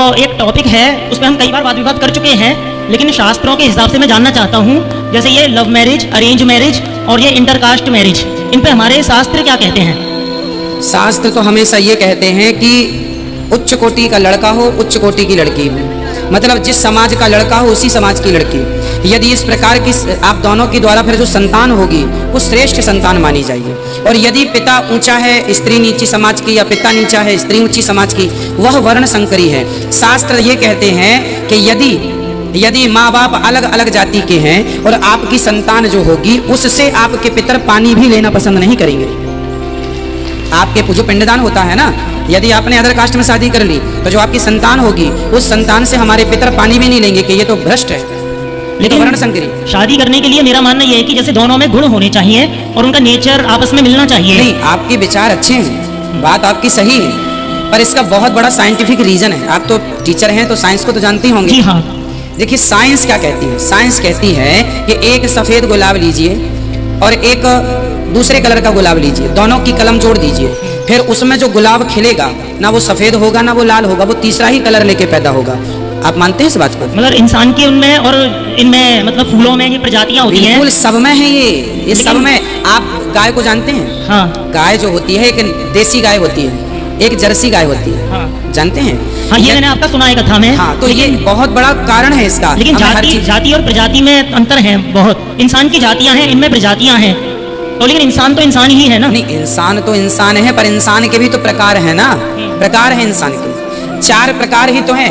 तो एक टॉपिक है, उस पर हम कई बार वाद विवाद कर चुके हैं, लेकिन शास्त्रों के हिसाब से मैं जानना चाहता हूँ, जैसे ये लव मैरिज, अरेंज मैरिज और ये इंटरकास्ट मैरिज, इन पे हमारे शास्त्र क्या कहते हैं? शास्त्र तो हमेशा ये कहते हैं कि उच्च कोटि का लड़का हो, उच्च कोटि की लड़की हो, मतलब जिस समाज का लड़का हो उसी समाज की लड़की। यदि इस प्रकार की आप दोनों के द्वारा फिर जो संतान होगी वो श्रेष्ठ संतान मानी जाएगी। और यदि पिता ऊंचा है, स्त्री नीची समाज की, या पिता नीचा है, स्त्री ऊंची समाज की, वह वर्ण संकरी है। शास्त्र ये कहते हैं कि यदि माँ बाप अलग अलग जाति के हैं और आपकी संतान जो होगी उससे आपके पितर पानी भी लेना पसंद नहीं करेंगे। आपके जो पिंडदान होता है ना, यदि आपने अदर कास्ट में शादी कर ली तो जो आपकी संतान होगी उस संतान से हमारे पितर पानी भी नहीं लेंगे कि ये तो भ्रष्ट है, लेकिन वर्ण संकरी। शादी करने के लिए मेरा मानना यह है कि जैसे दोनों में गुण होने चाहिए और उनका नेचर आपस में मिलना चाहिए। नहीं, आपके विचार अच्छे हैं, बात आपकी सही है, पर इसका बहुत बड़ा साइंटिफिक रीजन है। आप तो टीचर हैं तो साइंस को तो जानते होंगे। जी हाँ। देखिए साइंस क्या कहती है, साइंस कहती है कि एक सफेद गुलाब लीजिए और एक दूसरे कलर का गुलाब लीजिए, दोनों की कलम जोड़ दीजिए, फिर उसमें जो गुलाब खिलेगा ना वो सफेद होगा ना वो लाल होगा, वो तीसरा ही कलर लेके पैदा होगा। आप मानते हैं इस बात को? मतलब इंसान के उनमें और इनमें मतलब फूलों में ये प्रजातियां होती हैं। बिल्कुल सब में है ये सब में। आप गाय को जानते हैं? हाँ। गाय जो होती है एक देसी गाय होती है, एक जर्सी गाय होती है। हाँ। जानते हैं? हाँ, ये मैंने आपका सुना है कथा में। हाँ, तो ये बहुत बड़ा कारण है इसका। लेकिन जाति और प्रजाति में अंतर है बहुत। इंसान की जातियां हैं, इनमें प्रजातियां हैं, तो लेकिन इंसान तो इंसान ही है ना। नहीं, इंसान तो इंसान है, पर इंसान के भी तो प्रकार है ना, प्रकार है इंसान के, 4 प्रकार ही तो है।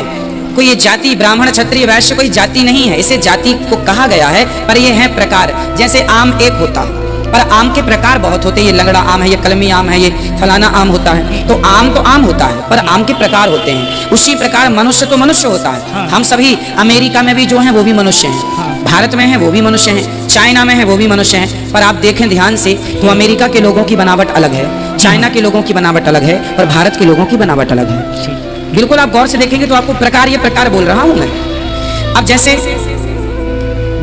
कोई ये जाति ब्राह्मण क्षत्रिय वैश्य कोई जाति नहीं है, इसे जाति को कहा गया है, पर ये है प्रकार। जैसे आम एक होता, पर आम के प्रकार बहुत होते हैं। ये लंगड़ा आम है, ये कलमी आम है, ये फलाना आम होता है। तो आम होता है, पर आम के प्रकार होते हैं। उसी प्रकार मनुष्य तो मनुष्य होता है। हाँ। हम सभी अमेरिका में भी जो हैं वो भी मनुष्य हैं। हाँ। भारत में है वो भी मनुष्य हैं, चाइना में है वो भी मनुष्य हैं। पर आप देखें ध्यान से तो अमेरिका के लोगों की बनावट अलग है, चाइना के लोगों की बनावट अलग है, और भारत के लोगों की बनावट अलग है। बिल्कुल आप गौर से देखेंगे तो आपको प्रकार, ये प्रकार बोल रहा हूं मैं। अब जैसे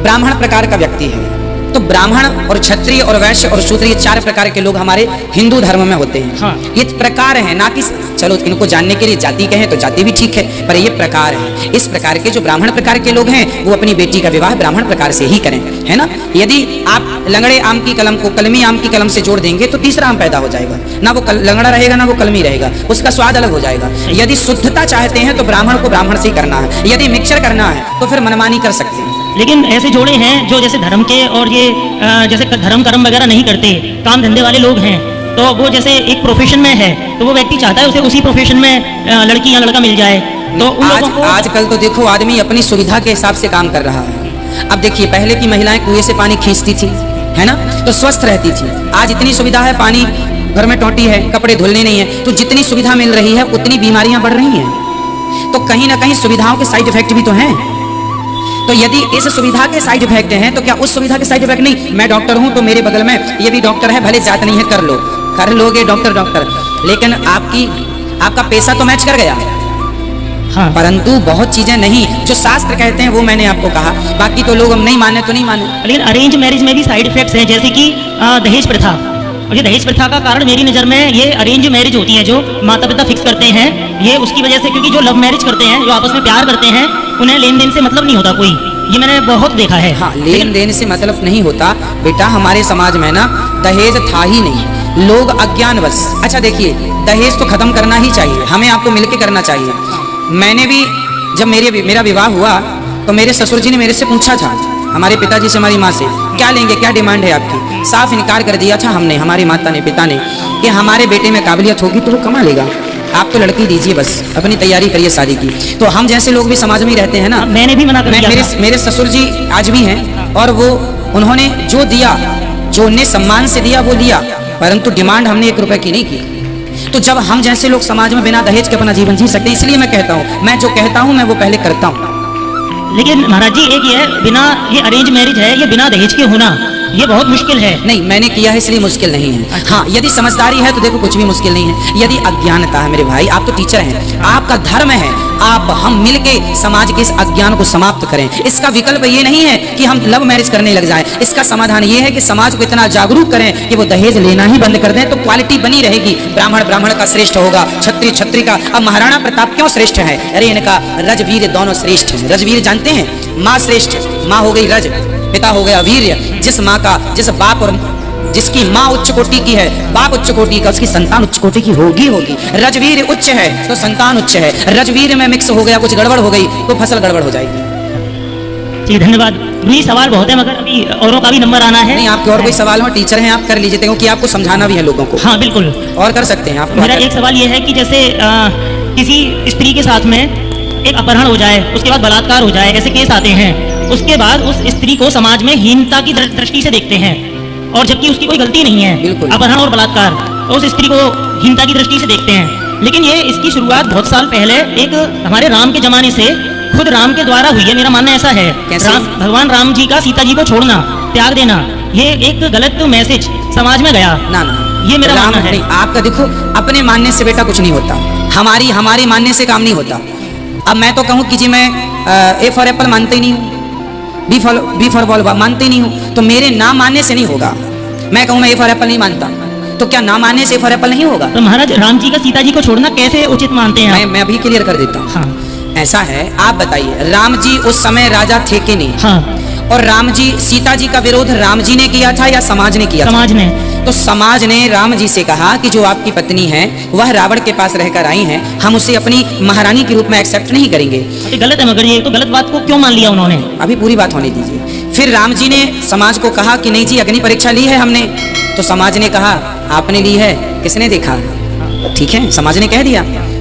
ब्राह्मण प्रकार का व्यक्ति है तो ब्राह्मण और क्षत्रिय और वैश्य और शूद्र, ये 4 प्रकार के लोग हमारे हिंदू धर्म में होते हैं। हाँ। ये प्रकार है, ना कि चलो इनको जानने के लिए जाति कहें तो जाति भी ठीक है, पर ये प्रकार है। इस प्रकार के जो ब्राह्मण प्रकार के लोग हैं वो अपनी बेटी का विवाह ब्राह्मण प्रकार से ही करें, है ना। यदि आप लंगड़े आम की कलम को कलमी आम की कलम से जोड़ देंगे तो तीसरा आम पैदा हो जाएगा, ना वो लंगड़ा रहेगा ना वो कलमी रहेगा, उसका स्वाद अलग हो जाएगा। यदि शुद्धता चाहते हैं तो ब्राह्मण को ब्राह्मण से ही करना है, यदि मिक्सचर करना है तो फिर मनमानी कर सकते हैं। लेकिन ऐसे जोड़े हैं जो जैसे धर्म के और ये जैसे धर्म कर्म वगैरह नहीं करते, काम धंधे वाले लोग हैं, तो वो जैसे एक प्रोफेशन में है तो वो व्यक्ति चाहता है उसे उसी प्रोफेशन में लड़की या लड़का मिल जाए, तो उन लोगों को आजकल तो देखो आदमी अपनी सुविधा के हिसाब से काम कर रहा है। अब देखिए पहले की महिलाएं कुएं से पानी खींचती थी, है ना, तो स्वस्थ रहती थी। आज इतनी सुविधा है, पानी घर में टोटी है, कपड़े धुलने नहीं है, तो जितनी सुविधा मिल रही है उतनी बीमारियां बढ़ रही हैं। तो कहीं ना कहीं सुविधाओं के साइड इफेक्ट भी तो हैं। तो यदि इस सुविधा के साइड इफेक्ट हैं तो क्या उस सुविधा के साइड इफेक्ट नहीं? मैं डॉक्टर हूं तो मेरे बगल में ये भी डॉक्टर है, भले जात नहीं है, कर लोगे डॉक्टर, लेकिन आपका पैसा तो मैच कर गया। हाँ। परंतु बहुत चीजें नहीं, जो शास्त्र कहते हैं वो मैंने आपको कहा, बाकी तो लोग हम नहीं माने तो नहीं माने। लेकिन अरेंज मैरिज में भी साइड इफेक्ट्स हैं, जैसे कि दहेज प्रथा। और ये दहेज प्रथा का कारण मेरी नज़र में ये अरेंज मैरिज होती है जो माता पिता फिक्स करते हैं, ये उसकी वजह से, क्योंकि जो लव मैरिज करते हैं, जो आपस में प्यार करते हैं, उन्हें लेन देन से मतलब नहीं होता कोई, ये मैंने बहुत देखा है। हाँ, लेन देन से मतलब नहीं होता बेटा। हमारे समाज में ना दहेज था ही नहीं, लोग अज्ञानवश। अच्छा देखिए, दहेज तो खत्म करना ही चाहिए, हमें आपको मिलके करना चाहिए। मैंने भी जब मेरा विवाह हुआ तो मेरे ससुर जी ने मेरे से पूछा था, हमारे पिताजी से, हमारी माँ से, क्या लेंगे, क्या डिमांड है आपकी? साफ इनकार कर दिया था हमने, हमारी माता ने, पिता ने, कि हमारे बेटे में काबिलियत होगी तो वो कमा लेगा, आप तो लड़की दीजिए, बस अपनी तैयारी करिए शादी की। तो हम जैसे लोग भी समाज में ही रहते हैं ना। मैंने भी मना कर दिया। मेरे ससुर जी आज भी हैं, और वो उन्होंने जो दिया, जो उन्हें सम्मान से दिया वो लिया, परंतु डिमांड हमने 1 रुपए की नहीं की। तो जब हम जैसे लोग समाज में बिना दहेज के अपना जीवन जी सकते, इसलिए मैं कहता हूँ, मैं जो कहता हूँ मैं वो पहले करता हूँ। लेकिन महाराज जी, एक ये बिना, ये अरेंज मैरिज है, ये बिना दहेज के होना ये बहुत मुश्किल है। नहीं, मैंने किया है इसलिए मुश्किल नहीं है। हाँ, यदि समझदारी है तो देखो कुछ भी मुश्किल नहीं है। यदि अज्ञानता है मेरे भाई, आप तो टीचर हैं, आपका धर्म है, आप हम मिलके समाज के इस अज्ञान को समाप्त करें। इसका विकल्प ये नहीं है कि हम लव मैरिज करने लग जाएं। इसका समाधान ये है कि समाज को इतना जागरूक करें कि वो दहेज लेना ही बंद कर दें, तो क्वालिटी बनी रहेगी। ब्राह्मण ब्राह्मण का श्रेष्ठ होगा, क्षत्रिय क्षत्रिय का। अब महाराणा प्रताप क्यों श्रेष्ठ है? अरे इनका रजवीर दोनों श्रेष्ठ हैं। रजवीर जानते हैं? माँ श्रेष्ठ, माँ हो गई रज, पिता हो गया वीर्य। जिस माँ का, जिस बाप और जिसकी माँ उच्च कोटि की है, बाप उच्च कोटि का, उसकी संतान उच्च कोटि की होगी होगी। रजवीर उच्च है तो संतान उच्च है। रजवीर में मिक्स हो गया, कुछ गड़बड़ हो गई तो फसल गड़बड़ हो जाएगी। जी धन्यवाद गुरुजी। सवाल बहुत है मगर अभी औरों का भी नंबर आना है। नहीं, आपके और कोई सवाल हो? टीचर हैं आप, कर लीजिए, क्योंकि आपको समझाना भी है लोगों को। हाँ बिल्कुल, और कर सकते हैं आप। मेरा एक सवाल ये है कि जैसे किसी स्त्री के साथ में एक अपहरण हो जाए, उसके बाद बलात्कार हो जाए, ऐसे केस आते हैं। उसके बाद उस स्त्री को समाज में हीनता की दृष्टि से देखते हैं, और जबकि उसकी कोई गलती नहीं है। बिल्कुल। अपहरण और बलात्कार, तो उस स्त्री को हीनता की दृष्टि से देखते हैं। लेकिन ये इसकी शुरुआत बहुत साल पहले एक हमारे राम के जमाने से खुद राम के द्वारा हुई है। मेरा मानना ऐसा है, कैसे? भगवान राम जी का सीता जी को छोड़ना, त्याग देना, ये एक गलत मैसेज समाज में गया। ना ना, ये मेरा मानना है। नहीं, आपका देखो, अपने मानने से बेटा कुछ नहीं होता। हमारे मानने से काम नहीं होता। अब मैं तो कहूँ कि जी मैं ए फॉर एप्पल मानते ही नहीं हूँ, बी फॉर बॉल मानते ही नहीं हूँ, तो मेरे ना मानने से नहीं होगा। मैं कहूँ मैं ए फॉर एप्पल नहीं मानता, तो क्या ना मानने से ए फॉर एप्पल नहीं होगा? तो महाराज राम जी का सीता जी को छोड़ना कैसे उचित मानते हैं? मैं अभी क्लियर कर देता हूँ। हाँ ऐसा है, आप बताइए, राम जी उस समय राजा थे कि नहीं? हाँ, और राम जी, सीता जी का विरोध राम जी ने किया था या समाज ने किया था? समाज ने। तो समाज ने राम जी से कहा कि जो आपकी पत्नी है वह रावण के पास रहकर आई हैं, हम उसे अपनी महारानी के रूप में एक्सेप्ट नहीं करेंगे। ये गलत है, मगर ये तो गलत बात को क्यों मान लिया उन्होंने? अभी पूरी बात होने दीजिए। फिर राम जी ने समाज को कहा कि नहीं जी, अग्नि परीक्षा ली है हमने। तो समाज ने कहा आपने ली है, किसने देखा? ठीक है, समाज ने कह दिया।